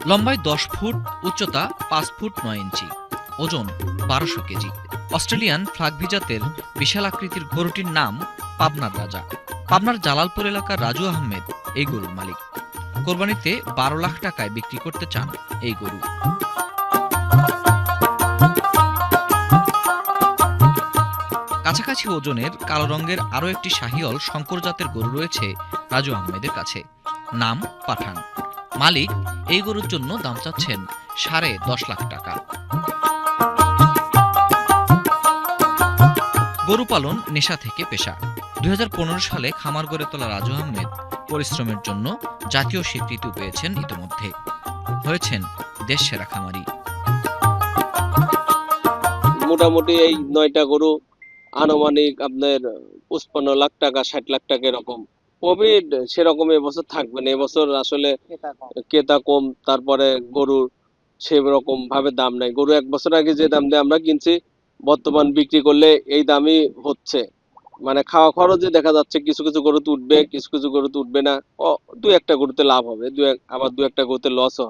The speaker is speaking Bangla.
লম্বায় ১০ ফুট, উচ্চতা ৫ ফুট ৯ ইঞ্চি, ওজন ১২০০ কেজি। অস্ট্রেলিয়ান ফ্ল্যাগবি জাতের বিশাল আকৃতির গরুটির নাম পাবনার রাজা। পাবনার জালালপুর এলাকার রাজু আহমেদ এই গরুর মালিক। কোরবানিতে ১২ লাখ টাকায় বিক্রি করতে চান এই গরু। কাছাকাছি ওজনের কালো রঙের আরও একটি শাহিওল শঙ্কর জাতের গরু রয়েছে রাজু আহমেদের কাছে, নাম পাঠান। মালিক এই গরুর জন্য দাম চাচ্ছেন ১০.৫ লাখ টাকা। গরু পালন নেশা থেকে পেশা। ২০১৫ সালে খামার গড়ে তোলা রাজু আহমেদ পরিশ্রমের জন্য জাতীয় স্বীকৃতি পেয়েছেন। ইতোমধ্যে হয়েছেন দেশ সেরা খামারি। মোটামুটি এই ৯টা গরু আনুমানিক আপনার ৫৫ লাখ টাকা ৬০ লাখ টাকা এরকম। প্রফিট সেরকম এবছর থাকবে না, এবছর আসলে ক্রেতা কম, তারপরে গরুর সেরকম ভাবে দাম নাই। গরু ১ বছর আগে যে দাম দিয়ে আমরা কিনছি বর্তমান বিক্রি করলে এই দামই হচ্ছে। মানে খাওয়া খরচে দেখা যাচ্ছে কিছু কিছু গরুতে উঠবে, কিছু কিছু গরুতে উঠবে না। দু একটা গরুতে লাভ হবে, আবার দু একটা গরুতে লস হবে।